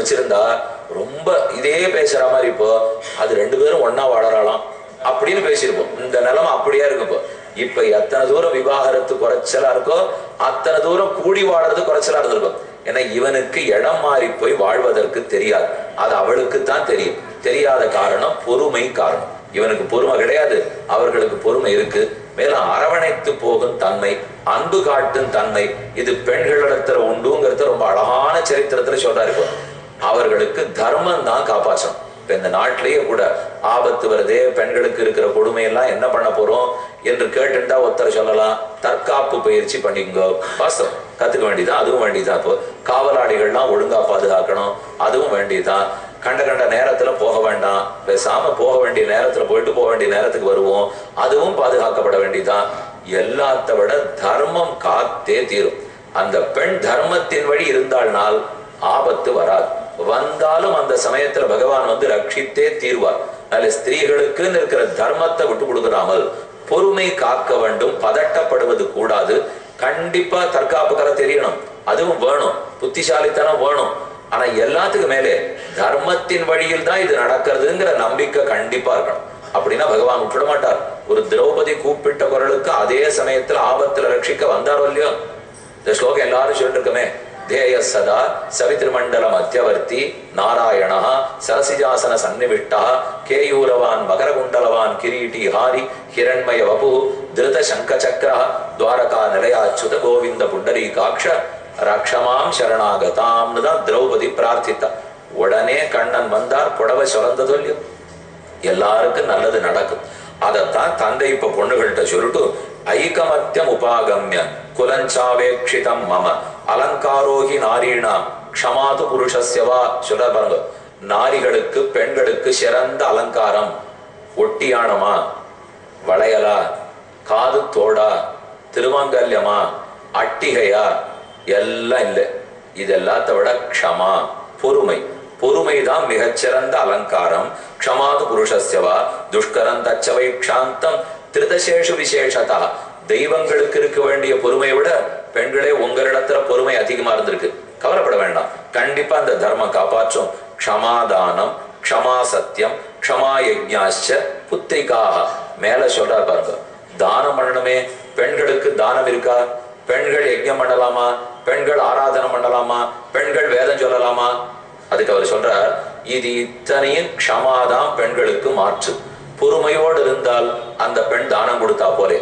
பிடிச்சிருந்தா ரொம்ப இதே பேசுற மாதிரி இப்போ அது 2 பேரும் ஒன்னா வாழறாளாம் அப்படின்னு பேசியிருப்போம். இந்த நிலைமை அப்படியே இருக்கு. இப்ப எத்தனை தூரம் விவாகரத்து குறைச்சலா இருக்கோ அத்தனை தூரம் கூடி வாழறது குறைச்சலா இருந்திருக்கும். ஏன்னா இவனுக்கு இடம் மாறி போய் வாழ்வதற்கு தெரியாது, அது அவளுக்கு தான் தெரியும். தெரியாத காரணம் பொறுமை காரணம். இவனுக்கு பொறுமை கிடையாது, அவர்களுக்கு பொறுமை இருக்கு. மேலும் அரவணைத்து போகும் தன்மை, அன்பு காட்டும் தன்மை, இது பெண்களிடத்துல உண்டுங்கிறது ரொம்ப அழகான சரித்திரத்துல சொல்றாரு. அவர்களுக்கு தர்மம் தான் காப்பாற்றும். இப்ப இந்த நாட்டிலேயே கூட ஆபத்து வருதே, பெண்களுக்கு இருக்கிற கொடுமையெல்லாம் என்ன பண்ண போறோம் என்று கேட்டுட்டா ஒருத்தர் சொல்லலாம், தற்காப்பு பயிற்சி பண்ணிக்கோ. வாஸ்தவம், கத்துக்க வேண்டியதான், அதுவும் வேண்டியதான். இப்போ காவலாளிகள்லாம் ஒழுங்கா பாதுகாக்கணும், அதுவும் வேண்டியதான். கண்ட நேரத்துல போக வேண்டாம், பேசாம போக வேண்டிய நேரத்துல போயிட்டு போக வேண்டிய நேரத்துக்கு வருவோம், அதுவும் பாதுகாக்கப்பட வேண்டியதான். எல்லாத்த விட தர்மம் காத்தே தீரும். அந்த பெண் தர்மத்தின் வழி இருந்தால்னால் ஆபத்து வராது. வந்தாலும் அந்த சமயத்துல பகவான் வந்து ரட்சித்தே தீர்வார். அதில் ஸ்திரீகளுக்குன்னு இருக்கிற தர்மத்தை விட்டு கொடுக்கிறாமல் பொறுமை காக்க வேண்டும், பதட்டப்படுவது கூடாது. கண்டிப்பா தற்காப்புக்கரை தெரியணும், அதுவும் வேணும், புத்திசாலித்தனம் வேணும். ஆனா எல்லாத்துக்கும் மேலே தர்மத்தின் வழியில் தான் இது நடக்கிறதுங்கிற நம்பிக்கை கண்டிப்பா இருக்கணும். அப்படின்னா பகவான் விட்டுட மாட்டார். ஒரு திரௌபதி கூப்பிட்ட குரலுக்கு அதே சமயத்துல ஆபத்துல ரட்சிக்க வந்தாரோ இல்லையோ. இந்த ஸ்லோகம் எல்லாரும் சொல்லிட்டு இருக்கமே, தேய சதா சவித்ருமண்டல மத்தியவர்த்தி நாராயண சரசிஜாசன சன்னிவிஷ்டா கேயூரவான் மகரகுண்டலவான் கிரீட்டி ஹாரி ஹிரண்மய வபு திருத சங்க சக்கர துவாரகா நிலையாச்சுத கோவிந்த புண்டரீகாட்ச ரக்ஷமாம் சரணாகதாம்னு தான் திரௌபதி பிரார்த்தித்தா. உடனே கண்ணன் வந்தார், புடவை சுரந்தது இல்லையோ. எல்லாருக்கும் நல்லது நடக்கும். அதத்தான் தந்தை இப்ப பொண்ணுகள்கிட்ட சொல்லிட்டு, ஐகமத்தியம் உபாகம்ய குலஞ்சாவேக்ஷிதம் மம அலங்காரோகி நாரீணா க்ஷமாது புருஷஸ்யவா சொல்ற பாருங்க. நாரிகளுக்கு பெண்களுக்கு சிறந்த அலங்காரம் ஒட்டியானமா, வளையலா, காது தோடா, திருமங்கல்யமா, அட்டிகையா எல்லாம் இல்லை. இதெல்லாத்த விட க்ஷமா, பொறுமை. பொறுமைதான் மிகச்சிறந்த அலங்காரம். க்ஷமாது புருஷஸ்யவா துஷ்கரம் தச்சவை க்ஷாந்தம் திருதசேஷு விசேஷதா. தெய்வங்களுக்கு இருக்க வேண்டிய பொறுமையை விட பெண்களே உங்களிடத்துல பொறுமை அதிகமா இருந்திருக்கு. கவலைப்பட வேண்டாம், கண்டிப்பா அந்த தர்மம் காப்பாற்றும். க்ஷமாதானம், க்ஷமா சத்தியம், க்ஷமா யஜ்ஞாச்ச புத்திரிகாக மேல சொல்றா பாருங்க. தானம் பண்ணணுமே, பெண்களுக்கு தானம் இருக்கா? பெண்கள் யஜ்ஞம் பண்ணலாமா? பெண்கள் ஆராதனை பண்ணலாமா? பெண்கள் வேதம் சொல்லலாமா? அதுக்கு அவர் சொல்றார், இது இத்தனையும் க்ஷமாதான் பெண்களுக்கு மாற்று. பொறுமையோடு இருந்தால் அந்த பெண் தானம் கொடுத்தா போலே,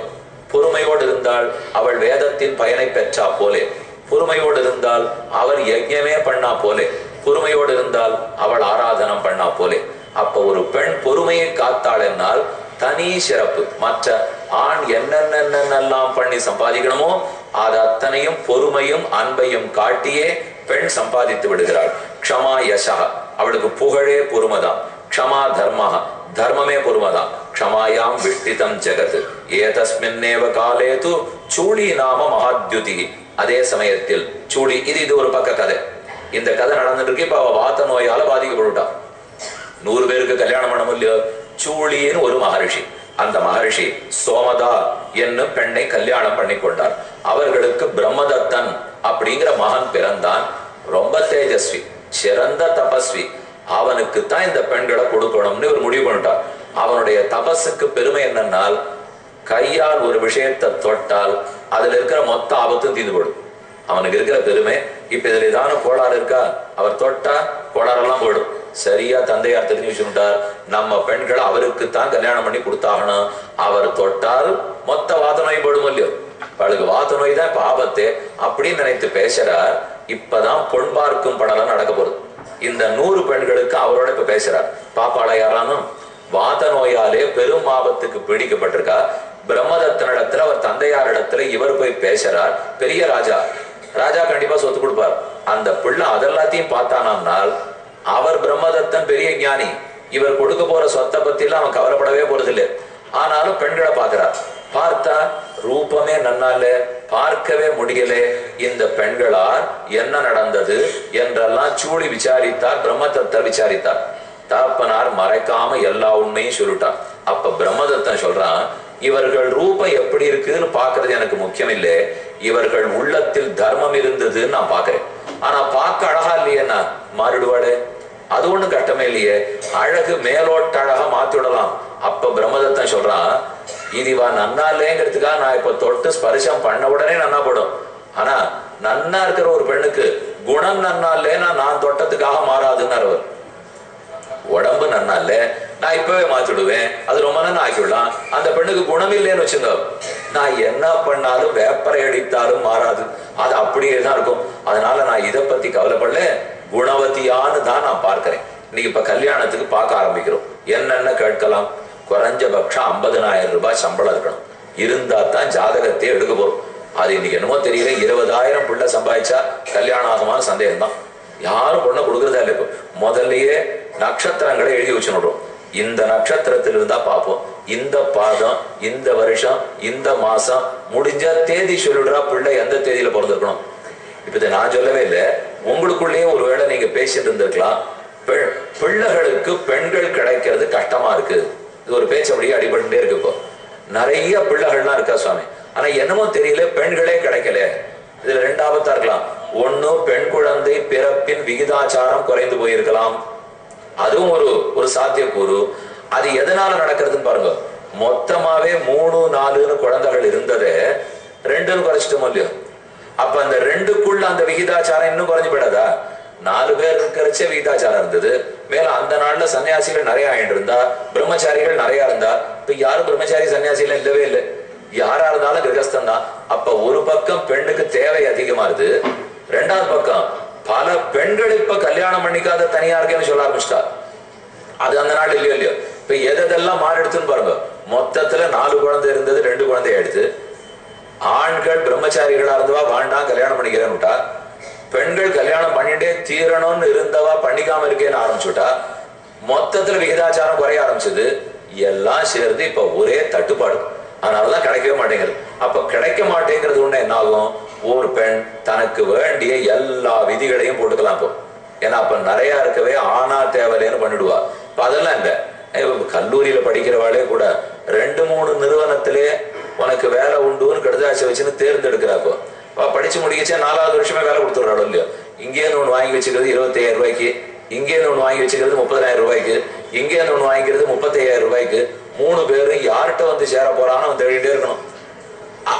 பொறுமையோடு இருந்தால் அவள் வேதத்தின் பயனை பெற்றா போலே, பொறுமையோடு இருந்தால் அவர் யஜ்ஞமே பண்ணா போலே, பொறுமையோடு இருந்தால் அவள் ஆராதனம் பண்ணா போலே. அப்ப ஒரு பெண் பொறுமையை காத்தாள் என்னால் தனி சிறப்பு. மற்ற ஆண் என்னென்னென்னெல்லாம் பண்ணி சம்பாதிக்கணுமோ அது அத்தனையும் பொறுமையும் அன்பையும் காட்டியே பெண் சம்பாதித்து விடுகிறாள். க்ஷமா யசா, அவளுக்கு புகழே பொறுமைதான். க்ஷமா தர்மஹ, தர்மமே பொறுமைதான். க்ஷமாயாம் விஷ்டிதம் ஜெகத் ஏதஸ்மின்னேவ காலேது சூளி நாம மகாத்யுதி. அதே சமயத்தில் சூளி, இது ஒரு பக்க கதை. இந்த கதை நடந்துட்டு இருக்கு. இப்ப அவ வாத்த நோயால பாதிக்கப்பட்டுட்டான். 100 பேருக்கு கல்யாணம் பண்ண முடியல. சூளின்னு ஒரு மகரிஷி, அந்த மகரிஷி சோமதா என்னும் பெண்ணை கல்யாணம் பண்ணி கொண்டார். அவர்களுக்கு பிரம்மதத்தன் அப்படிங்கிற மகன் பிறந்தான். ரொம்ப தேஜஸ்வி, சிறந்த தபஸ்வி. அவனுக்கு தான் இந்த பெண்களை கொடுக்கணும்னு இவர் முடிவு பண்ணிட்டார். அவனுடைய தபஸுக்கு பெருமை என்னன்னால், கையால் ஒரு விஷயத்தை தொட்டால் அதுல இருக்கிற மொத்த ஆபத்தும் தீர்ந்து போடும். அவனுக்கு இருக்கிற பெருமை. இப்ப இதுல ஏதாவது கோளாறு இருக்கா, அவர் தொட்டா கோளாறெல்லாம் போயிடும். சரியா தந்தையார் தெரிஞ்சு வச்சுட்டார், நம்ம பெண்களை அவருக்கு தான் கல்யாணம் பண்ணி கொடுத்தாகணும். அவர் தொட்டால் மொத்த வாத நோய் போடும் இல்லையோ. அவளுக்கு வாத நோய் தான் இப்ப ஆபத்து அப்படின்னு நினைத்து பேசுறார். இப்பதான் பொன் பார்க்கும் படலாம் நடக்க போகுது. இந்த 100 பெண்களுக்கு அவரோட இப்ப பேசுறார். பாப்பாள யாரானும் வாத நோயாலே பெரும் ஆபத்துக்கு பீடிக்கப்பட்டிருக்கா. பிரம்மதத்தனிடத்துல அவர் தந்தையாரிடத்துல இவர் போய் பேசுறார். பெரிய ராஜா, ராஜா கண்டிப்பா சொத்து கொடுப்பார். அந்த பிள்ளை அதெல்லாத்தையும் பார்த்தானால் அவர் பிரம்மதத்தன் பெரிய ஞானி, இவர் கொடுக்க போற சொத்தை பத்தி எல்லாம் அவன் கவலைப்படவே போறது இல்லை. ஆனாலும் பெண்களை பார்க்கிறார். பார்த்தா ரூபமே நன்னால, பார்க்கவே முடியல. இந்த பெண்களால் என்ன நடந்தது என்றெல்லாம் சூழி விசாரித்தார். பிரம்மதத்தர் விசாரித்தார். தகப்பனார் மறைக்காம எல்லா உண்மையும் சொல்லிட்டார். அப்ப பிரம்மதத்தன் சொல்றான், இவர்கள் ரூபம் எப்படி இருக்குன்னு பாக்குறது எனக்கு முக்கியம் இல்லை, இவர்கள் உள்ளத்தில் தர்மம் இருந்ததுன்னு நான் பாக்குறேன். ஆனா பார்க்க அழகா இல்லையேன்னா மாறிடுவாளே. அது ஒண்ணும் கட்டமே இல்லையே. அழகு மேலோட்ட அழகா மாத்திடலாம். அப்ப பிரம்மதத்தன் சொல்றான், இதுவா நன்னா இல்லைங்கிறதுக்காக நான் இப்ப தொட்டு ஸ்பரிசம் பண்ண உடனே நன்னா போடும். ஆனா நன்னா இருக்கிற ஒரு பெண்ணுக்கு குணம் நன்னா இல்லைன்னா நான் தொட்டத்துக்காக மாறாதுன்னு அவர். உடம்பு நன்னா இல்ல, நான் இப்பவே மாத்திடுவேன், அது ரொம்ப நன்னா ஆக்கிவிடலாம். அந்த பெண்ணுக்கு குணம் இல்லைன்னு வச்சுங்க, நான் என்ன பண்ணாலும் வேப்பரை அடித்தாலும் மாறாது, அது அப்படியே தான் இருக்கும். அதனால நான் இதை பத்தி கவலைப்படல, குணவதியான்னு தான் நான் பார்க்கிறேன். இன்னைக்கு இப்ப கல்யாணத்துக்கு பார்க்க ஆரம்பிக்கிறோம். என்னென்ன கேட்கலாம்? குறைஞ்சபட்சம் 50,000 ரூபாய் சம்பளம் இருக்கணும். இருந்தா தான் ஜாதகத்தை எடுக்க போறோம். அது இன்னைக்கு என்னமோ தெரியல, 20,000 பிள்ளை சம்பாதிச்சா கல்யாணம் ஆகுமான சந்தேகம் தான். யாரும் பொண்ணை கொடுக்கறதா இல்லை. இப்போ முதல்லயே நட்சத்திரங்களை எழுதி வச்சுடுறோம். இந்த நட்சத்திரத்தில் இருந்தா பார்ப்போம், இந்த பாதம், இந்த வருஷம், இந்த மாசம், முடிஞ்ச தேதி சொல்லிடுறா பிள்ளை எந்த தேதியில பிறந்திருக்கணும். இப்ப இதை நான் சொல்லவே இல்லை, உங்களுக்குள்ளேயே ஒருவேளை நீங்க பேசிட்டு இருந்திருக்கலாம், பிள்ளைகளுக்கு பெண்கள் கிடைக்கிறது கஷ்டமா இருக்கு. இது ஒரு பேச்சு அப்படியே அடிபட்டுட்டே இருக்கு. இப்போ நிறைய பிள்ளைகள்லாம் இருக்கா சுவாமி, ஆனா என்னமோ தெரியல பெண்களே கிடைக்கல. இதுல 2 ஆபத்தா இருக்கலாம். ஒண்ணு, பெண் குழந்தை பிறப்பின் விகிதாச்சாரம் குறைந்து போயிருக்கலாம். அதுவும் ஒரு சாத்தியக்கூறு. அது எதனால நடக்கிறதுன்னு பாருங்க. மொத்தமாவே 3, 4 குழந்தைகள் இருந்ததே 2ன்னு குறைச்சிட்டோம் இல்லையோ. அப்ப அந்த 2க்குள்ள அந்த விகிதாச்சாரம் இன்னும் குறைஞ்சு போயிடாதா? 4 பேர் இருக்கிறச்சே விகிதாச்சாரம் இருந்தது. மேல அந்த நாள்ல சன்னியாசிகள் நிறைய ஆயிட்டு இருந்தா, பிரம்மச்சாரிகள் நிறைய இருந்தா. இப்ப யாரும் பிரம்மச்சாரி சன்னியாசிகள் இல்லவே இல்லை. யாரா இருந்தாலும் கிரகஸ்தன் தான். அப்ப ஒரு பக்கம் பெண்ணுக்கு தேவை அதிகமா இருக்கு, 2வது பக்கம் பல பெண்கள் இப்ப கல்யாணம் பண்ணிக்காத தனியா இருக்கேன்னு சொல்ல ஆரம்பிச்சிட்டா. அது அந்த நாள் இல்லையோ இல்லையோ. இப்ப எதெல்லாம் மாறிடுச்சுன்னு பாருங்க. மொத்தத்துல 4 குழந்தை இருந்தது 2 குழந்தை ஆயிடுச்சு. ஆண்கள் பிரம்மச்சாரிகளா இருந்தவா வேண்டாம் கல்யாணம் பண்ணிக்கிறேன்னுட்டா, பெண்கள் கல்யாணம் பண்ணிட்டே தீரணும்னு இருந்தவா பண்ணிக்காம இருக்கேன்னு ஆரம்பிச்சுட்டா. மொத்தத்துல விகிதாச்சாரம் குறைய ஆரம்பிச்சது. எல்லாம் சேர்ந்து இப்ப ஒரே தட்டுப்பாடு. அதனாலதான் கிடைக்கவே மாட்டேங்கிறது. அப்ப கிடைக்க மாட்டேங்கிறது ஒண்ணு என்ன ஆகும்? ஒரு பெண் தனக்கு வேண்டிய எல்லா விதிகளையும் போட்டுக்கலாம். இப்போ ஏன்னா அப்ப நிறைய இருக்கவே ஆனா தேவையில்லைன்னு பண்ணிடுவா. இப்ப அதெல்லாம் இல்ல. கல்லூரியில படிக்கிறவாளே கூட 2, 3 நிறுவனத்திலே உனக்கு வேலை உண்டுன்னு கடுதாட்சி வச்சுன்னு தேர்ந்தெடுக்கிறாப்போ. படிச்சு முடிக்கச்சே 4வது வருஷமே வேலை கொடுத்துடுறாளோ இல்லையோ. இங்கேருந்து ஒண்ணு வாங்கி வச்சுக்கிறது 25,000 ரூபாய்க்கு, இங்கேருந்து ஒண்ணு வாங்கி வச்சுக்கிறது 30,000 ரூபாய்க்கு, இங்கேருந்து ஒண்ணு வாங்கிக்கிறது 35,000 ரூபாய்க்கு. 3 பேரும் யார்கிட்ட வந்து சேர போறான்னு அவன் தேடிட்டே இருக்கணும்.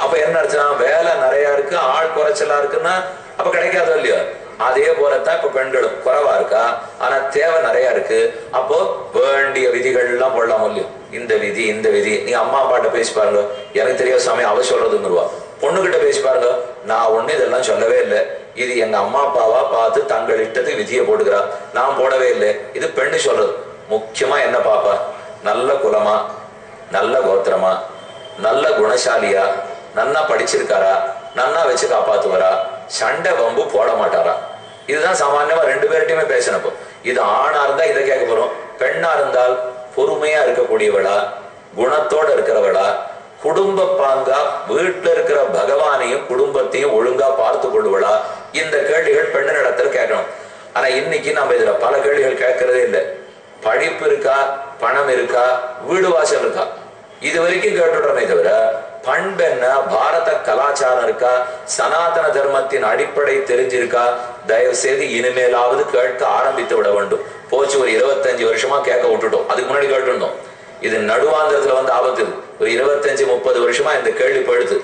அப்ப என்ன அர்த்தம்? வேலை நிறைய இருக்கு, ஆள் குறைச்சலா இருக்குன்னா அப்ப கிடைக்காதோ இல்லையோ. அதே போலத்தான் இப்ப பெண்களும் குறைவா இருக்கா, ஆனா தேவை நிறைய இருக்கு. அப்போ வேண்டிய விதிகள் எல்லாம் போடலாம் இல்லையோ. இந்த விதி இந்த விதி. நீங்க அம்மா அப்பாட்ட பேசி பாருங்க, எனக்கு தெரியாத சாமி அவ சொல்றதுன்னுருவா. பொண்ணுகிட்ட பேசி பாருங்க, நான் ஒண்ணு இதெல்லாம் சொல்லவே இல்லை, இது எங்க அம்மா அப்பாவா பார்த்து தங்கள் இஷ்டத்துக்கு விதியை போட்டுக்கிறா, நான் போடவே இல்லை. இது பெண்ணு சொல்றது. முக்கியமா என்ன பாப்பா? நல்ல குலமா, நல்ல கோத்திரமா, நல்ல குணசாலியா, நன்னா படிச்சிருக்காரா, நன்னா வச்சு காப்பாத்துவாரா, சண்டை வம்பு போட மாட்டாரா. இதுதான் சாமான்யமா 2 பேர்கிட்டயுமே பேசினப்போ. இது ஆணா இருந்தா இதை கேட்க போறோம், பெண்ணா இருந்தால் பொறுமையா இருக்கக்கூடியவளா, குணத்தோட இருக்கிறவளா, குடும்ப பாங்கா, வீட்டுல இருக்கிற பகவானையும் குடும்பத்தையும் ஒழுங்கா பார்த்து கொள்ளுவளா. இந்த கேள்விகள் பெண்ணு இடத்துல கேட்கணும். ஆனா இன்னைக்கு நம்ம இதுல பல கேள்விகள் கேட்கறதே இல்லை. படிப்பு இருக்கா, பணம் இருக்கா, வீடு வாசல் இருக்கா, இது வரைக்கும் கேட்டுடுறமே தவிர பண்பென்ன, பாரத கலாச்சாரம் இருக்கா, சனாதன தர்மத்தின் அடிப்படை தெரிஞ்சிருக்கா, தயவு செய்து இனிமேலாவது கேட்க ஆரம்பித்து விட வேண்டும். போச்சு ஒரு 25 வருஷமா கேட்க விட்டுட்டோம், அதுக்கு முன்னாடி கேட்டுருந்தோம். இது நடுவாந்திரத்துல வந்து ஆபத்து. ஒரு 25-30 வருஷமா இந்த கேள்வி படுத்து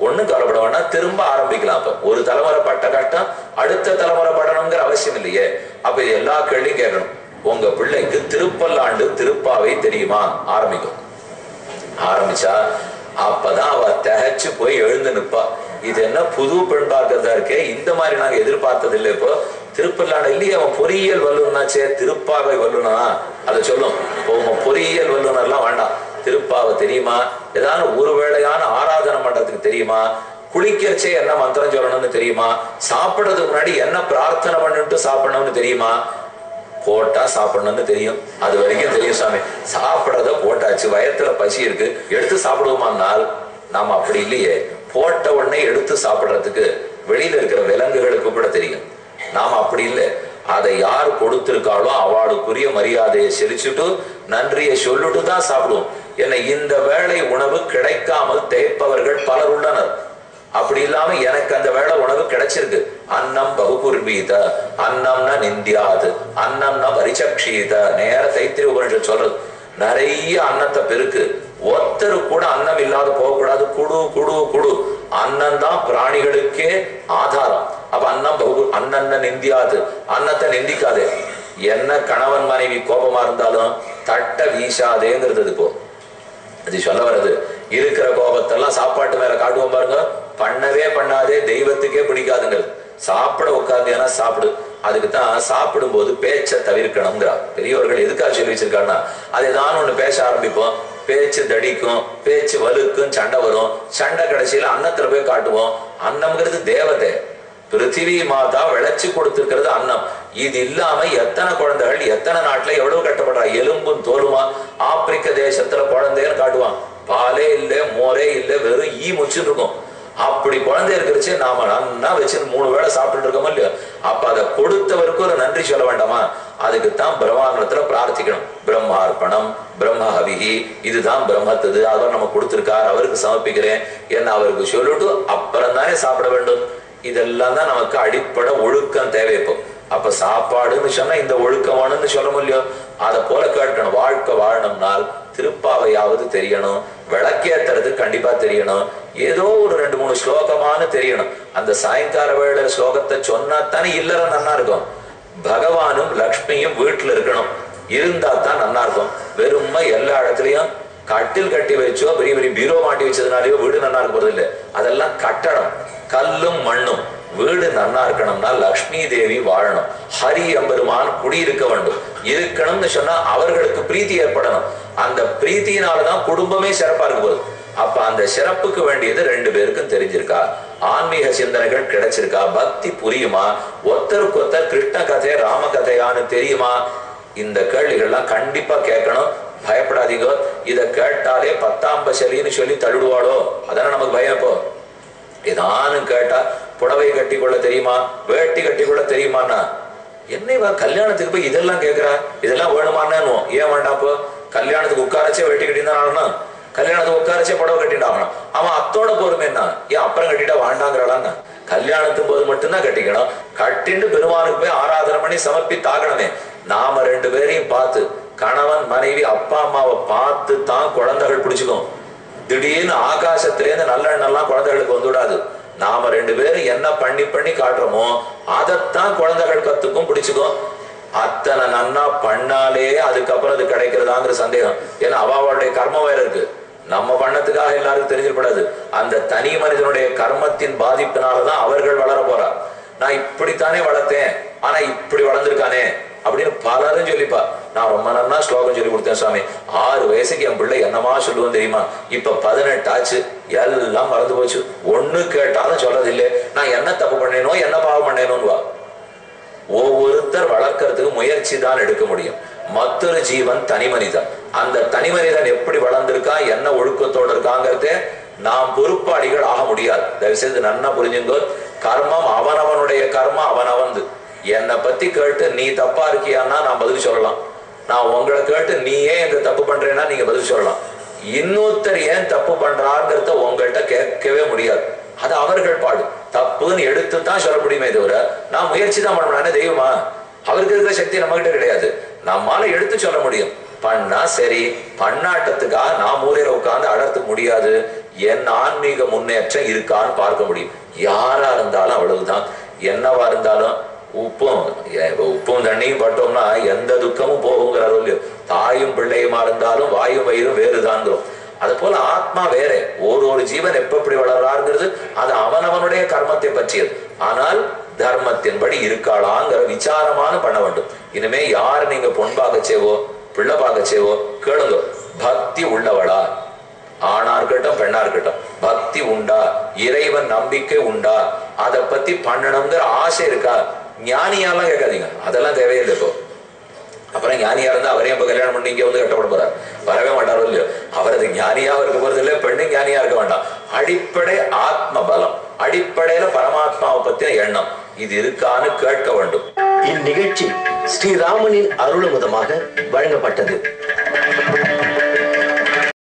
ஒண்ணும் கவலைப்பட வேண்டாம், திரும்ப ஆரம்பிக்கலாம். அப்ப ஒரு தலைமுறை பட்ட கட்டம் அடுத்த தலைமுறை படணுங்கிற அவசியம் இல்லையே. அப்ப இது எல்லா கேள்வியும் கேட்கணும். உங்க பிள்ளைக்கு திருப்பல்லாண்டு திருப்பாவை தெரியுமா? ஆரம்பிக்கும். ஆரம்பிச்சா அப்பதான் அவ தகச்சு போய் எழுந்து நிற்பா. இது என்ன புது பெண் பார்க்கறதா இருக்கே, இந்த மாதிரி நாங்க எதிர்பார்த்தது இல்லை. இப்போ திருப்பல்லாண்டு இல்லையே, அவன் பொறியியல் வல்லுனாச்சே, திருப்பாவை வல்லுனா அதை சொல்லும். இப்போ பொறியியல் வல்லுனர்லாம் வேண்டாம், திருப்பாவை தெரியுமா, ஏதாவது ஒரு வேளையான ஆராதனை பண்றதுக்கு தெரியுமா, குளிக்கிறச்சே என்ன மந்திரம் சொல்லணும்னு தெரியுமா, சாப்பிடுறதுக்கு முன்னாடி என்ன பிரார்த்தனை பண்ணிட்டு சாப்பிடணும்னு தெரியுமா, போட்டா சாப்பிடணும்னு தெரியும். அது வரைக்கும் தெரியும் சாமி. சாப்பிடறத போட்டாச்சு, வயத்துல பசி இருக்கு, எடுத்து சாப்பிடுவோமானால் நாம அப்படி இல்லையே. போட்ட உடனே எடுத்து சாப்பிடுறதுக்கு வெளியில இருக்கிற விலங்குகளுக்கு கூட தெரியும். நாம அப்படி இல்லை. அதை யார் கொடுத்திருக்காளோ அவளுக்குரிய மரியாதையை செலுத்திட்டு நன்றியை சொல்லிட்டு தான் சாப்பிடுவோம். ஏன்னா இந்த வேளை உணவு கிடைக்காமல் தேய்ப்பவர்கள் பலர் உள்ளனர். அப்படி இல்லாம எனக்கு அந்த வேளை உணவு கிடைச்சிருக்கு, அன்னம் பகுகுர்வீத, அன்னம்னா நிந்தியாது, அன்னம்னா பரிசக்ஷீத. நேர தைத்திரிய உபனிஷத் சொல்றது. நிறைய அன்னத்தை பெருக்கு, ஒருத்தரு கூட அன்னம் இல்லாத போகக்கூடாது. குடு குடு குடு. அன்னம் தான் பிராணிகளுக்கே ஆதாரம். அப்ப அன்னம் பகு, அன்னன்ன நிந்தியாது, அன்னத்தை நிந்திக்காதே. என்ன கணவன் மனைவி கோபமா இருந்தாலும் தட்ட வீசாதேங்கிறது. இப்போ அது சொல்ல வர்றது. இருக்கிற கோபத்தெல்லாம் சாப்பாட்டு மேல காட்டுவோம் பாருங்க, பண்ணவே பண்ணாதே, தெய்வத்துக்கே பிடிக்காதுங்கிறது. சாப்பிட உட்கார்ந்து சாப்பிடு. அதுக்குத்தான் சாப்பிடும் போது பேச்சை தவிர்க்கணுங்கிறா பெரியவர்கள். எதுக்காக சொல்லி வச்சிருக்காங்கன்னா, அது ஏதாவது ஒண்ணு பேச ஆரம்பிப்போம், பேச்சு தடிக்கும், பேச்சு வலுக்கும், சண்டை வரும். சண்டை கடைசியில அன்னத்துல போய் காட்டுவோம். அன்னம்ங்கிறது தேவதை, பிருத்திவி மாதா விளைச்சு கொடுத்திருக்கிறது அன்னம். இது இல்லாம எத்தனை குழந்தைகள் எத்தனை நாட்டுல எவ்வளவு கட்டப்படுறா, எலும்பும் தோலுமா. ஆப்பிரிக்க தேசத்துல குழந்தைன்னு காட்டுவான், பாலே இல்ல, மோரே இல்ல, வெறும் ஈ முச்சுட்டு இருக்கும். அப்படி குழந்தை இருக்கிறச்சு நாம நன்னா வச்சு 3 வேளை சாப்பிட்டு இருக்கோமோ இல்லையோ. அப்ப அதை கொடுத்தவருக்கு ஒரு நன்றி சொல்ல வேண்டாமா? அதுக்குத்தான் பிரம்மாண்டத்துல பிரார்த்திக்கணும். பிரம்மார்ப்பணம், பிரம்மஹவிஹி, இதுதான் பிரம்மத்தது, அவர் நம்ம கொடுத்திருக்கார், அவருக்கு சமர்ப்பிக்கிறேன் என்ன அவருக்கு சொல்லிட்டு அப்புறம் தானே சாப்பிட வேண்டும். இதெல்லாம் தான் நமக்கு அடிப்படை ஒழுக்கம் தேவை. இப்போ அப்ப சாப்பாடுன்னு சொன்னா இந்த ஒழுக்கமானு சொல்ல முடியும். அதை போல கேட்கணும். வாழ்க்கை வாழணும்னால் திருப்பாவையாவது தெரியணும், விளக்கேத்துறது கண்டிப்பா தெரியணும், ஏதோ ஒரு 2-3 ஸ்லோகமானு தெரியணும். அந்த சாயங்கால வேளை ஸ்லோகத்தை சொன்னா தானே இல்லறம் நன்னா இருக்கும். பகவானும் லக்ஷ்மியும் வீட்டுல இருக்கணும், இருந்தா தான் நன்னா இருக்கும். வெறுமை எல்லா இடத்துலயும் கட்டில் கட்டி வச்சோ பெரிய பெரிய பீரோ மாட்டி வச்சதுனாலயோ வீடு நன்னா இருக்க போறது இல்லை. அதெல்லாம் கட்டடம், கல்லும் மண்ணும். வீடு நன்னா இருக்கணும்னா லக்ஷ்மி தேவி வாழணும், ஹரி எம்பெருமான் குடியிருக்க வேண்டும். இருக்கணும்னு சொன்னா அவர்களுக்கு பிரீத்தி ஏற்படணும். அந்த பிரீத்தினாலதான் குடும்பமே சிறப்பா இருக்க போகுது. அப்ப அந்த சிறப்புக்கு வேண்டியது 2 பேருக்கும் தெரிஞ்சிருக்கா, ஆன்மீக சிந்தனைகள் கிடைச்சிருக்கா, பக்தி புரியுமா, ஒருத்தருக்கு ஒருத்தர் கிருஷ்ண கதை ராம கதையான்னு தெரியுமா? இந்த கேள்விகள்லாம் கண்டிப்பா கேட்கணும். பயப்படாதீங்க. இதை கேட்டாலே 10ஆம் பசலின்னு சொல்லி தள்ளிடுவாளோ, அதான நமக்கு பயம். இப்போ ஏதானு கேட்டா புடவை கட்டி கொள்ள தெரியுமா, வேட்டி கட்டி கொள்ள தெரியுமான்னா என்னைவா கல்யாணத்துக்கு போய் இதெல்லாம் கேட்கிறா, இதெல்லாம் வேணுமான்னு. ஏன் வேண்டாம்? இப்போ கல்யாணத்துக்கு உட்காரச்சே வேட்டி கட்டிதான் ஆகணும், கல்யாணத்துக்கு உட்காரச்சே புடவை கட்டிட்டு ஆகணும். அவன் அத்தோட போருமே என்ன, ஏன் அப்புறம் கட்டிட்டா வாண்டாங்கிறாளான்னு? கல்யாணத்துக்கு போது மட்டும்தான் கட்டிக்கணும். கட்டிட்டு பெருமானுக்கு போய் ஆராதனை பண்ணி சமர்ப்பித்தாகணுமே. நாம 2 பேரையும் பார்த்து, கணவன் மனைவி அப்பா அம்மாவை பார்த்து தான் குழந்தைகள் பிடிச்சுக்கும். திடீர்னு ஆகாசத்திலேருந்து நல்லெண்ணெல்லாம் குழந்தைகளுக்கு வந்துவிடாது. நாம 2 பேரும் என்ன பண்ணி பண்ணி காட்டுறோமோ அதைத்தான் குழந்தைகள் கத்துக்கும், பிடிச்சுக்கும். அத்தனை நன்னா பண்ணாலே அதுக்கப்புறம் அது கிடைக்கிறதாங்கிற சந்தேகம். ஏன்னா அவளுடைய கர்மம் வேற இருக்கு. நம்ம பண்ணத்துக்காக எல்லாருக்கும் தெரிஞ்சிடப்படாது. அந்த தனி மனிதனுடைய கர்மத்தின் பாதிப்பினாலதான் அவர்கள் வளர போறா. நான் இப்படித்தானே வளர்த்தேன், ஆனா இப்படி வளர்ந்துருக்கானே அப்படின்னு பலரும் சொல்லிப்பா. நான் ரொம்ப நன்னா ஸ்லோகம் சொல்லி கொடுத்தேன் சுவாமி, 6 வயசுக்கு என் பிள்ளை என்னமா சொல்லுவோம் தெரியுமா, இப்ப 18 ஆச்சு, எல்லாம் மறந்து போச்சு, ஒண்ணு கேட்டாலும் சொல்றது இல்லை. நான் என்ன தப்பு பண்ணேனோ என்ன பாவம் பண்ணேனோன்னு வா. ஒவ்வொருத்தர் வளர்க்கறதுக்கு முயற்சி தான் எடுக்க முடியும். மற்றொரு ஜீவன் தனி மனிதன். அந்த தனி மனிதன் எப்படி வளர்ந்திருக்கா, என்ன ஒழுக்கத்தோடு இருக்காங்கிறதே நாம் பொறுப்பாளிகள் ஆக முடியாது. தயவுசெய்து நன்னா புரிஞ்சுங்கோ. கர்மம் அவனவனுடைய கர்மம் அவனவந்து. என்னை பத்தி கேட்டு நீ தப்பா இருக்கியான்னா நான் பதில் சொல்லலாம். நான் உங்களை கேட்டு நீ ஏன் இந்த தப்பு பண்றேன்னா நீங்க பதில் சொல்லலாம். இன்னொருத்தர் ஏன் தப்பு பண்றாங்கிறத உங்கள்கிட்ட கேட்கவே முடியாது. அது அவர்கள் பாடு. தப்புன்னு எடுத்து தான் சொல்ல முடியுமே தவிர நான் முயற்சி தான் பண்ண தெய்வமா? அவருக்கு இருக்கிற சக்தி நம்ம கிட்ட கிடையாது. நம்மால எடுத்து சொல்ல முடியும். பண்ணா சரி, பண்ணாட்டத்துக்காக நான் மூலையில உட்கார்ந்து அடர்த்துக்க முடியாது. என் ஆன்மீக முன்னேற்றம் இருக்கான்னு பார்க்க முடியும். யாரா இருந்தாலும் அவ்வளவுதான். என்னவா இருந்தாலும் உப்பும் தண்ணியும் பட்டோம்னா எந்த துக்கமும் போகுங்கிறாரோ இல்லையோ. தாயும் பிள்ளையுமா இருந்தாலும் வாயும் வயிறும் வேறுதான்கிறோம். அது போல ஆத்மா வேற. ஒரு ஜீவன் எப்படி வளர்றாருங்கிறது அது அவனவனுடைய கர்மத்தை பற்றியது. ஆனால் தர்மத்தின்படி இருக்காளாங்கிற விசாரமான பண்ண வேண்டும். இனிமே யாரு நீங்க பொன் பார்க்கச்சேவோ பிள்ளை பார்க்கச்சேவோ கேளுங்க, பக்தி உள்ளவளா? ஆணா இருக்கட்டும் பெண்ணா இருக்கட்டும், பக்தி உண்டா? இறைவன் நம்பிக்கை உண்டா? அதை பத்தி பண்ணணுங்கிற ஆசை இருக்கா? ஞானியாலாம் கேட்காதீங்க, அதெல்லாம் தேவையில்லை. இப்போ அப்புறம் ஞானியா இருந்தா அவரே இப்ப கல்யாணம் பண்ணி இங்க வந்து கட்டப்பட போறார், வரவே மாட்டாரோ இல்லையோ. அவரது ஞானியாக இருக்க போறது இல்லை, பெண்ணு ஞானியா இருக்க வேண்டாம். அடிப்படை ஆத்ம பலம், அடிப்படையில பரமாத்மாவை பத்தின எண்ணம் இது இருக்கான்னு கேட்க வேண்டும். இந்நிகழ்ச்சி ஸ்ரீராமனின் அருள் முதமாக வழங்கப்பட்டது.